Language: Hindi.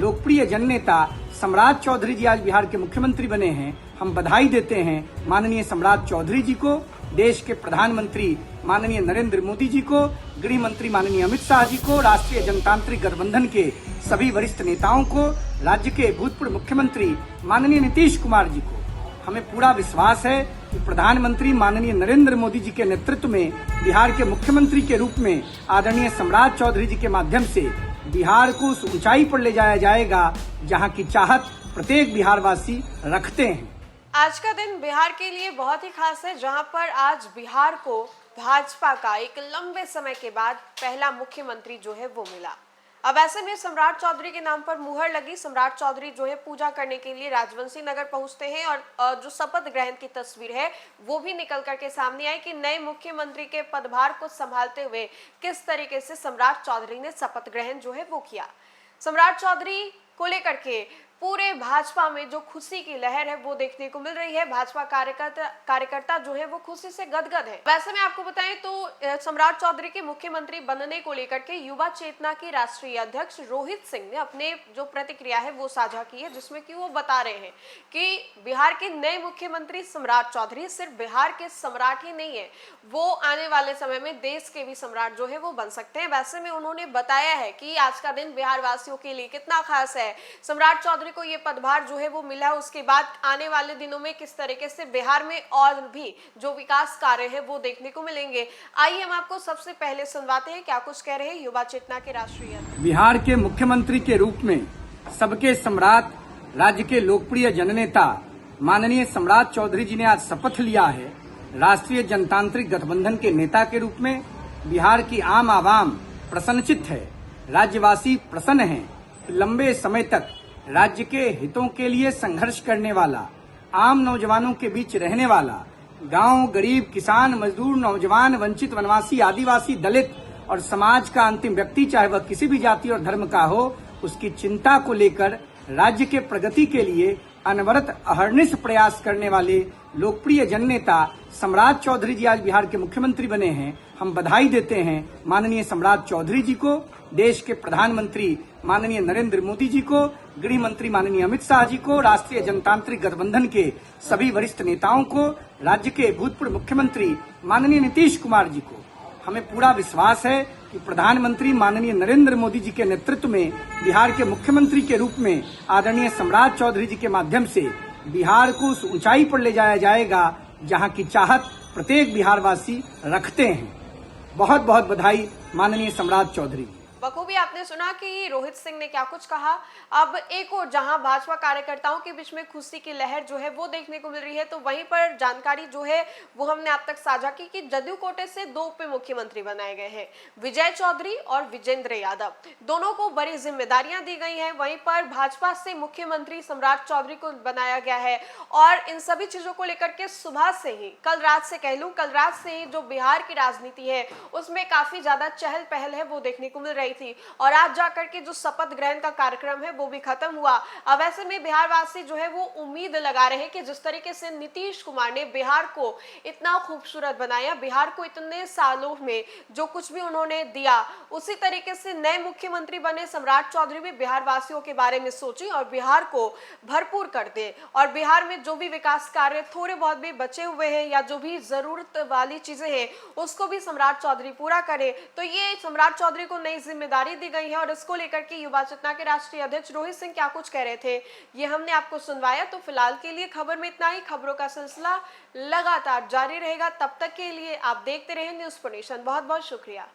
लोकप्रिय जननेता सम्राट चौधरी जी आज बिहार के मुख्यमंत्री बने हैं। हम बधाई देते हैं माननीय सम्राट चौधरी जी को, देश के प्रधानमंत्री माननीय नरेंद्र मोदी जी को, गृह मंत्री माननीय अमित शाह जी को, राष्ट्रीय जनतांत्रिक गठबंधन के सभी वरिष्ठ नेताओं को, राज्य के भूतपूर्व मुख्यमंत्री माननीय नीतीश कुमार जी को। हमें पूरा विश्वास है कि प्रधानमंत्री माननीय नरेंद्र मोदी जी के नेतृत्व में बिहार के मुख्यमंत्री के रूप में आदरणीय सम्राट चौधरी जी के माध्यम से बिहार को उस ऊंचाई पर ले जाया जाएगा जहां की चाहत प्रत्येक बिहारवासी रखते हैं। आज का दिन बिहार के लिए बहुत ही खास है, जहां पर आज बिहार को भाजपा का एक लंबे समय के बाद पहला मुख्यमंत्री जो है वो मिला। अब ऐसे में सम्राट चौधरी के नाम पर मुहर लगी। सम्राट चौधरी जो है पूजा करने के लिए राजवंशी नगर पहुंचते हैं और जो शपथ ग्रहण की तस्वीर है वो भी निकल करके सामने आई कि नए मुख्यमंत्री के पदभार को संभालते हुए किस तरीके से सम्राट चौधरी ने शपथ ग्रहण जो है वो किया। सम्राट चौधरी को लेकर के पूरे भाजपा में जो खुशी की लहर है वो देखने को मिल रही है। भाजपा कार्यकर्ता जो है वो खुशी से गदगद है। वैसे में आपको बताएं तो सम्राट चौधरी के मुख्यमंत्री बनने को लेकर के युवा चेतना के राष्ट्रीय अध्यक्ष रोहित सिंह ने अपने जो प्रतिक्रिया है वो साझा की है, जिसमें कि वो बता रहे हैं कि बिहार के नए मुख्यमंत्री सम्राट चौधरी सिर्फ बिहार के सम्राट ही नहीं है, वो आने वाले समय में देश के भी सम्राट जो है वो बन सकते हैं। वैसे में उन्होंने बताया है कि आज का दिन बिहार वासियों के लिए कितना खास है। सम्राट चौधरी को ये पदभार जो है वो मिला है, उसके बाद आने वाले दिनों में किस तरीके से बिहार में और भी जो विकास कार्य है वो देखने को मिलेंगे। आइए हम आपको सबसे पहले सुनवाते हैं क्या कुछ कह रहे हैं युवा चेतना के राष्ट्रीय बिहार के मुख्यमंत्री के रूप में सबके सम्राट, राज्य के लोकप्रिय जननेता माननीय सम्राट चौधरी जी ने आज शपथ लिया है। राष्ट्रीय जनतांत्रिक गठबंधन के नेता के रूप में बिहार की आम आवाम प्रसन्नचित्त है। राज्यवासी प्रसन्न हैं। लंबे समय तक राज्य के हितों के लिए संघर्ष करने वाला, आम नौजवानों के बीच रहने वाला, गांव, गरीब, किसान, मजदूर, नौजवान, वंचित, वनवासी, आदिवासी, दलित और समाज का अंतिम व्यक्ति, चाहे वह किसी भी जाति और धर्म का हो, उसकी चिंता को लेकर राज्य के प्रगति के लिए अनवरत अहर्निश प्रयास करने वाले लोकप्रिय जननेता सम्राट चौधरी जी आज बिहार के मुख्यमंत्री बने हैं। हम बधाई देते हैं माननीय सम्राट चौधरी जी को, देश के प्रधानमंत्री माननीय नरेंद्र मोदी जी को, गृह मंत्री माननीय अमित शाह जी को, राष्ट्रीय जनतांत्रिक गठबंधन के सभी वरिष्ठ नेताओं को, राज्य के भूतपूर्व मुख्यमंत्री माननीय नीतीश कुमार जी को। हमें पूरा विश्वास है कि प्रधानमंत्री माननीय नरेंद्र मोदी जी के नेतृत्व में बिहार के मुख्यमंत्री के रूप में आदरणीय सम्राट चौधरी जी के माध्यम से बिहार को उस ऊंचाई पर ले जाया जाएगा जहां की चाहत प्रत्येक बिहारवासी रखते हैं। बहुत बहुत बधाई माननीय सम्राट चौधरी। बखूबी आपने सुना कि रोहित सिंह ने क्या कुछ कहा। अब एक और जहां भाजपा कार्यकर्ताओं के बीच में खुशी की लहर जो है वो देखने को मिल रही है, तो वहीं पर जानकारी जो है वो हमने अब तक साझा की कि जदयू कोटे से 2 उप मुख्यमंत्री बनाए गए हैं। विजय चौधरी और विजेंद्र यादव दोनों को बड़ी जिम्मेदारियां दी गई हैं। वहीं पर भाजपा से मुख्यमंत्री सम्राट चौधरी को बनाया गया है और इन सभी चीजों को लेकर के सुबह से ही, कल रात से ही जो बिहार की राजनीति है उसमें काफी ज्यादा चहल पहल है वो देखने को मिल रही थी और आज जाकर के जो शपथ ग्रहण का कार्यक्रम है वो भी खत्म हुआ। अब ऐसे में बिहार वासी जो है वो उम्मीद लगा रहे हैं कि जिस तरीके से नीतीश कुमार ने बिहार को इतना खूबसूरत बनाया, बिहार को इतने सालों में जो कुछ भी उन्होंने दिया, उसी तरीके से नए मुख्यमंत्री बने सम्राट चौधरी भी बिहार वासियों के बारे में सोचें और बिहार को भरपूर कर दे और बिहार में जो भी विकास कार्य थोड़े बहुत भी बचे हुए हैं या जो भी जरूरत वाली चीजें हैं उसको भी सम्राट चौधरी पूरा करे। तो ये सम्राट चौधरी को नई जिम्मेदारी दी गई है और इसको लेकर के युवा चेतना के राष्ट्रीय अध्यक्ष रोहित सिंह क्या कुछ कह रहे थे ये हमने आपको सुनवाया। तो फिलहाल के लिए खबर में इतना ही। खबरों का सिलसिला लगातार जारी रहेगा, तब तक के लिए आप देखते रहें न्यूज़ नेशन। बहुत बहुत शुक्रिया।